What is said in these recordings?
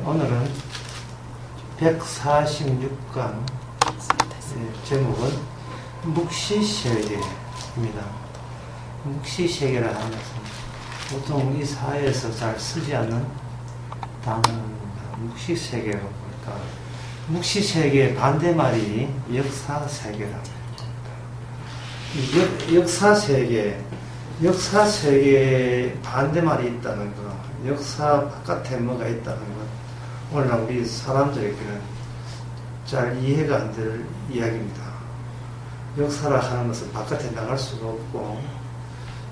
오늘은 146강 제목은 묵시세계입니다. 묵시세계라 하면서 보통 이 사회에서 잘 쓰지 않는 단어입니다. 묵시세계가 뭘까? 묵시세계의 반대말이 역사세계라고 합니다. 역사세계의 반대말이 있다는 거, 역사 바깥에 뭐가 있다는 것, 오늘날 우리 사람들에게는 잘 이해가 안 될 이야기입니다. 역사라 하는 것은 바깥에 나갈 수가 없고,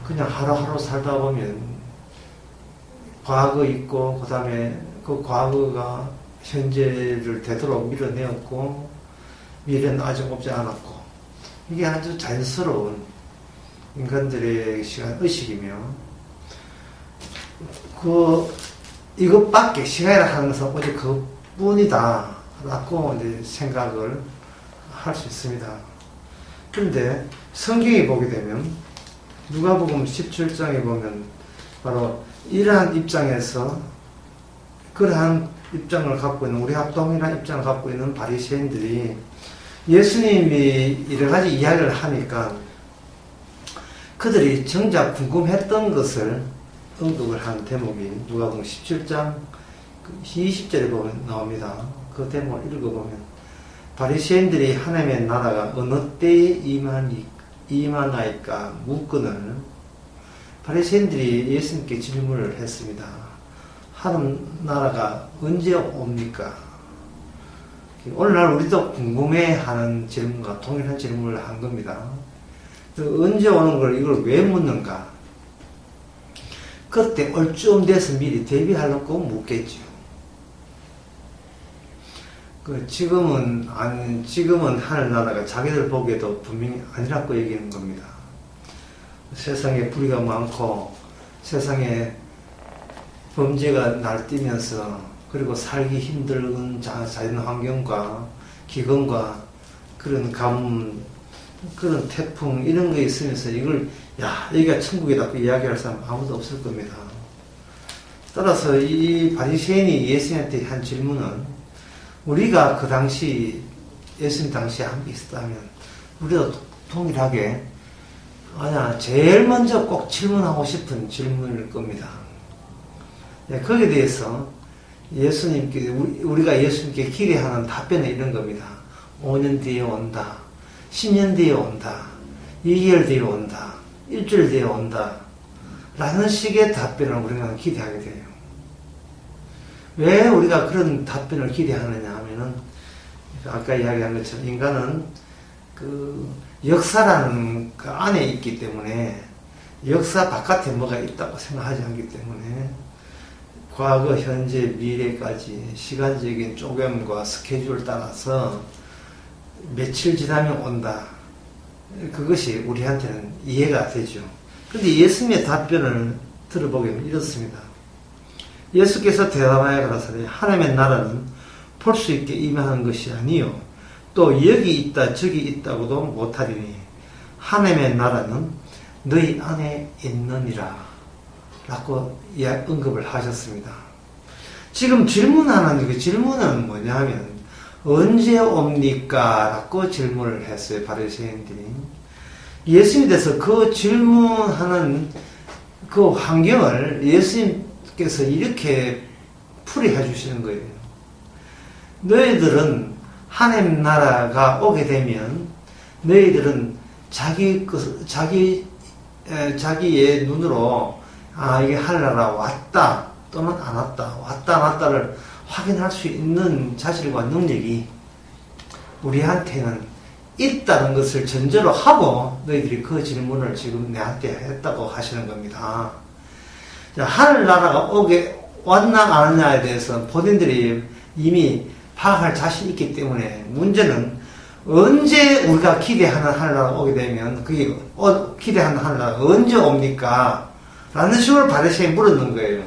그냥 하루하루 살다 보면 과거 있고, 그 다음에 그 과거가 현재를 되도록 밀어내었고, 미래는 아직 없지 않았고, 이게 아주 자연스러운 인간들의 의식이며, 이것밖에 시간이라 하는 것은 오직 그뿐이다 라고 이제 생각을 할 수 있습니다. 그런데 성경에 보게 되면 누가복음 17장에 보면 바로 이러한 입장에서 그러한 입장을 갖고 있는, 우리 합동이라는 입장을 갖고 있는 바리새인들이 예수님이 여러 가지 이야기를 하니까 그들이 정작 궁금했던 것을 언급을 한 대목이 누가복음 17장 20절에 보면 나옵니다. 그 대목을 읽어보면 바리새인들이 하나님의 나라가 어느 때에 임하나이까 묻거늘, 바리새인들이 예수님께 질문을 했습니다. 하나님 나라가 언제 옵니까? 오늘날 우리도 궁금해하는 질문과 동일한 질문을 한 겁니다. 언제 오는 걸 이걸 왜 묻는가? 그때 올 쯤 돼서 미리 대비하려고 묻겠죠. 지금은 하늘나라가 자기들 보기에도 분명히 아니라고 얘기하는 겁니다. 세상에 불의가 많고, 세상에 범죄가 날뛰면서, 그리고 살기 힘든 자연 환경과 기근과 그런 가뭄, 그런 태풍, 이런 거 있으면서 이걸, 여기가 천국이다, 그 이야기할 사람 아무도 없을 겁니다. 따라서 이 바리새인이 예수님한테 한 질문은, 우리가 그 당시, 예수님 당시에 한 게 있었다면, 우리도 동일하게, 제일 먼저 꼭 질문하고 싶은 질문일 겁니다. 거기에 대해서 예수님께, 우리가 예수님께 기대하는 답변은 이런 겁니다. 5년 뒤에 온다. 10년 뒤에 온다. 2개월 뒤에 온다. 일주일 뒤에 온다. 라는 식의 답변을 우리가 기대하게 돼요. 왜 우리가 그런 답변을 기대하느냐 하면은, 아까 이야기한 것처럼 인간은 역사라는 그 안에 있기 때문에, 역사 바깥에 뭐가 있다고 생각하지 않기 때문에, 과거, 현재, 미래까지 시간적인 쪼개움과 스케줄을 따라서 며칠 지나면 온다. 그것이 우리한테는 이해가 되죠. 그런데 예수님의 답변을 들어보면 이렇습니다. 예수께서 대답하여 가라사대 하나님의 나라는 볼 수 있게 임하는 것이 아니요 또 여기 있다 저기 있다고도 못하리니 하나님의 나라는 너희 안에 있느니라 라고 언급을 하셨습니다. 지금 질문하는 그 질문은 뭐냐 하면 언제 옵니까? 라고 질문을 했어요. 바리새인들이. 예수님에 대해서 그 질문하는 그 환경을 예수님께서 이렇게 풀이해 주시는 거예요. 너희들은 하나님 나라가 오게 되면 너희들은 자기의 눈으로 이게 하늘나라 왔다 또는 안 왔다, 왔다 안 왔다를 확인할 수 있는 자질과 능력이 우리한테는 있다는 것을 전제로 하고 너희들이 그 질문을 지금 내한테 했다고 하시는 겁니다. 하늘나라가 왔나 안 왔냐에 대해서 본인들이 이미 파악할 자신이 있기 때문에 문제는 언제 우리가 기대하는 하늘나라가 오게 되면 그게 기대하는 하늘나라가 언제 옵니까? 라는 식으로 바리새인이 물었는 거예요.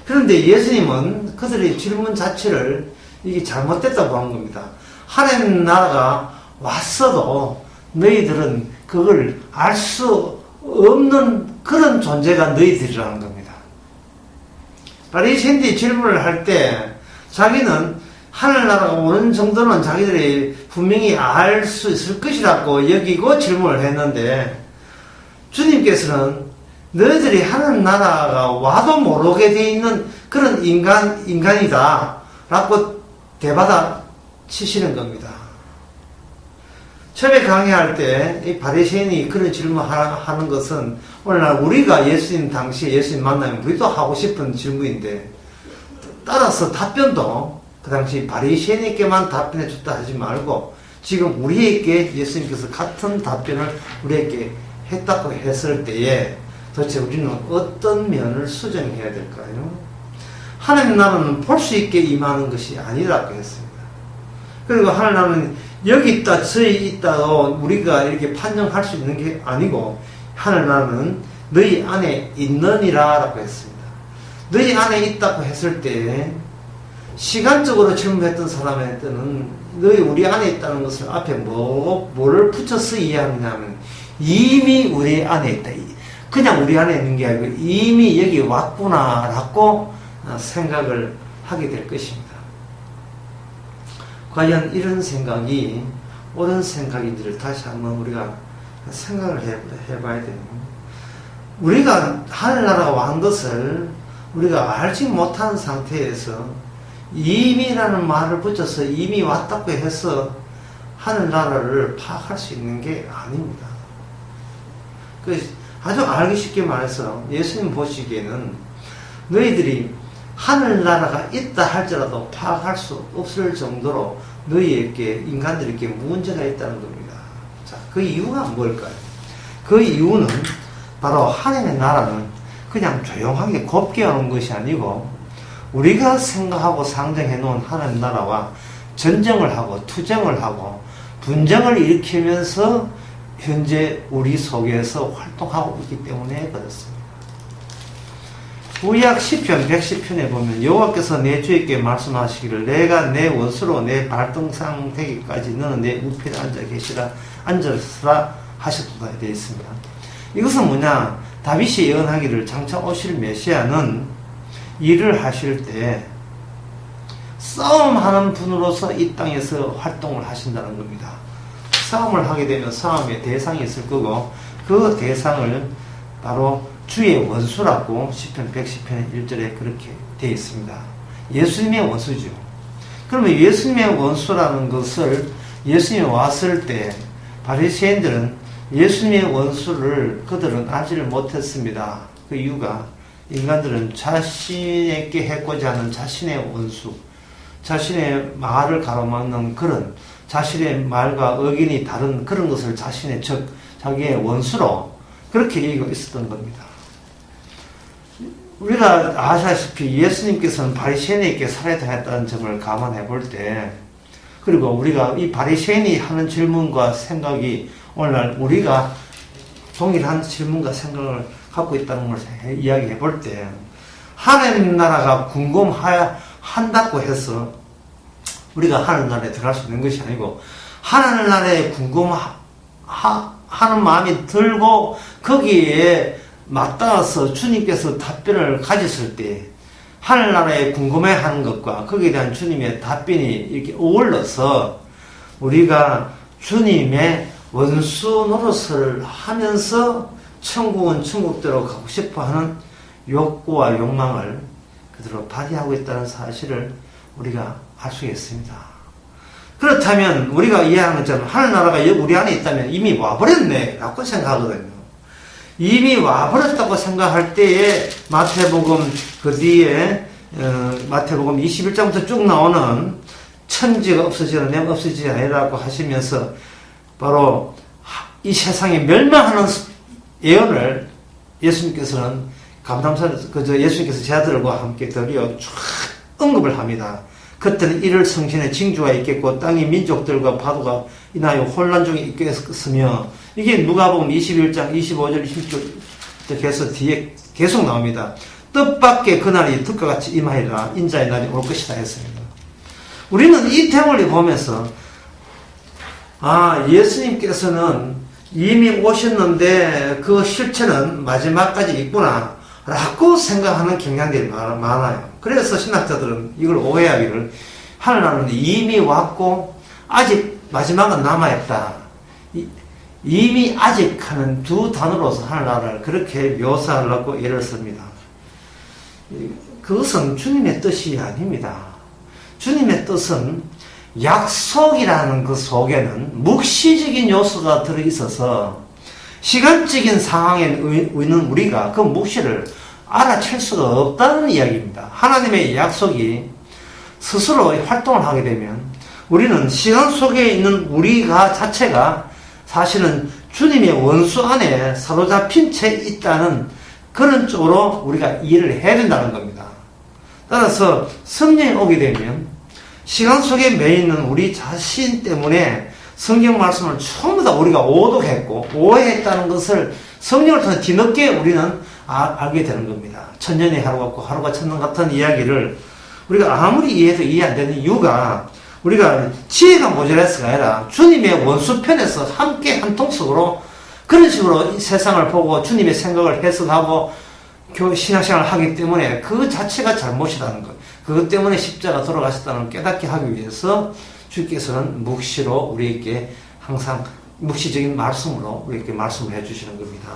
그런데 예수님은 그들의 질문 자체를 이게 잘못됐다고 한 겁니다. 하나님 나라가 왔어도 너희들은 그걸 알 수 없는 그런 존재가 너희들이라는 겁니다. 바리새인들이 질문을 할 때 자기는 하늘나라가 오는 정도는 자기들이 분명히 알 수 있을 것이라고 여기고 질문을 했는데, 주님께서는 너희들이 하늘나라가 와도 모르게 돼 있는 그런 인간이다 라고 대받아 치시는 겁니다. 처음에 강의할 때 이 바리새인이 그런 질문을 하는 것은 오늘날 우리가 예수님 당시에 예수님 만나면 우리도 하고 싶은 질문인데, 따라서 답변도 그 당시 바리새인에게만 답변해 줬다 하지 말고 지금 우리에게 예수님께서 같은 답변을 우리에게 했다고 했을 때에 도대체 우리는 어떤 면을 수정해야 될까요? 하나님 나라는 볼 수 있게 임하는 것이 아니라고 했습니다. 그리고 하나님 나라는 여기 있다 저기 있다도 우리가 이렇게 판정할 수 있는 게 아니고, 하나님 나라는 너희 안에 있느니라 라고 했습니다. 너희 안에 있다고 했을 때 시간적으로 질문했던 사람한테는 너희 우리 안에 있다는 것을 앞에 뭐를 붙여서 이해하느냐면 이미 우리 안에 있다. 그냥 우리 안에 있는 게 아니고 이미 여기 왔구나 라고 생각을 하게 될 것입니다. 과연 이런 생각이 옳은 생각인지를 다시 한번 우리가 생각을 해봐야 돼요. 우리가 하늘나라가 왕 것을 우리가 알지 못한 상태에서 이미라는 말을 붙여서 이미 왔다고 해서 하늘나라를 파악할 수 있는 게 아닙니다. 아주 알기 쉽게 말해서 예수님 보시기에는 너희들이 하늘나라가 있다 할지라도 파악할 수 없을 정도로 너희에게 인간들에게 문제가 있다는 겁니다. 자, 그 이유가 뭘까요? 그 이유는 바로 하나님의 나라는 그냥 조용하게 곱게 오는 것이 아니고 우리가 생각하고 상정해 놓은 하나님 나라와 전쟁을 하고 투쟁을 하고 분쟁을 일으키면서 현재 우리 속에서 활동하고 있기 때문에 그렇습니다. 구약 시편 110편에 보면 여호와께서 내 주에게 말씀하시기를 내가 내 원수로 내 발등상 되기까지 너는 내 우편에 앉으라 하셨도다 되어 있습니다. 이것은 뭐냐? 다윗이 예언하기를 장차 오실 메시아는 일을 하실 때 싸움하는 분으로서 이 땅에서 활동을 하신다는 겁니다. 싸움을 하게 되면 싸움의 대상이 있을 거고 그 대상을 바로 주의 원수라고 시편 110편의 1절에 그렇게 되어 있습니다. 예수님의 원수죠. 그러면 예수님의 원수라는 것을 예수님이 왔을 때 바리새인들은 예수님의 원수를 그들은 알지를 못했습니다. 그 이유가 인간들은 자신에게 해코지 하는 자신의 원수, 자신의 말을 가로막는 그런 자신의 말과 의견이 다른 그런 것을 자신의 적, 자기의 원수로 그렇게 여기고 있었던 겁니다. 우리가 아시다시피 예수님께서는 바리새인에게 살해당했다는 점을 감안해 볼 때, 그리고 우리가 이 바리새인이 하는 질문과 생각이 오늘날 우리가 동일한 질문과 생각을 갖고 있다는 걸 이야기해 볼 때, 하나님 나라가 궁금한다고 해서 우리가 하나님 나라에 들어갈 수 있는 것이 아니고, 하나님 나라에 궁금하는 마음이 들고 거기에 맞닿아서 주님께서 답변을 가졌을 때 하늘나라에 궁금해하는 것과 거기에 대한 주님의 답변이 이렇게 어울러서 우리가 주님의 원수 노릇을 하면서 천국은 천국대로 가고 싶어하는 욕구와 욕망을 그대로 발휘하고 있다는 사실을 우리가 알 수 있습니다. 그렇다면 우리가 이해하는 것처럼 하늘나라가 우리 안에 있다면 이미 와버렸네 라고 생각하거든요. 이미 와버렸다고 생각할 때에 마태복음 그 뒤에 마태복음 21장부터 쭉 나오는 천지가 없어지는 내 없어지지 아니라고 하시면서 바로 이 세상에 멸망하는 예언을 예수님께서는 예수님께서 제자들과 함께 드디어 쭉 언급을 합니다. 그때는 이를 성신의 징조가 있겠고 땅의 민족들과 파도가 인하여 혼란 중에 있겠으며, 이게 누가복음 21장 25절 26절 해서 뒤에 계속 나옵니다. 뜻밖의 그날이 득과 같이 임하리라 인자의 날이 올 것이다 했습니다. 우리는 이 대목을 보면서 예수님께서는 이미 오셨는데 그 실체는 마지막까지 있구나 라고 생각하는 경향들이 많아요. 그래서 신학자들은 이걸 오해하기를 하늘나라는 이미 왔고 아직 마지막은 남아있다. 이미 아직 하는 두 단어로서 하늘나라를 그렇게 묘사하려고 예를 씁니다. 그것은 주님의 뜻이 아닙니다. 주님의 뜻은 약속이라는 그 속에는 묵시적인 요소가 들어있어서 시간적인 상황에 있는 우리가 그 묵시를 알아챌 수가 없다는 이야기입니다. 하나님의 약속이 스스로 활동을 하게 되면 우리는 시간 속에 있는 우리가 자체가 사실은 주님의 원수 안에 사로잡힌 채 있다는 그런 쪽으로 우리가 이해를 해야 된다는 겁니다. 따라서 성령이 오게 되면 시간 속에 매이는 우리 자신 때문에 성경 말씀을 전부 다 우리가 오독했고 오해했다는 것을 성령을 통해 뒤늦게 우리는 알게 되는 겁니다. 천년의 하루 같고 하루가 천년 같은 이야기를 우리가 아무리 이해해도 이해 안 되는 이유가 우리가 지혜가 모자라서가 아니라 주님의 원수편에서 함께 한통속으로 그런 식으로 이 세상을 보고 주님의 생각을 해석하고 신앙생활을 하기 때문에 그 자체가 잘못이라는 것. 그것 때문에 십자가 돌아가셨다는 걸 깨닫게 하기 위해서 주께서는 묵시로 우리에게 항상 묵시적인 말씀으로 우리에게 말씀을 해주시는 겁니다.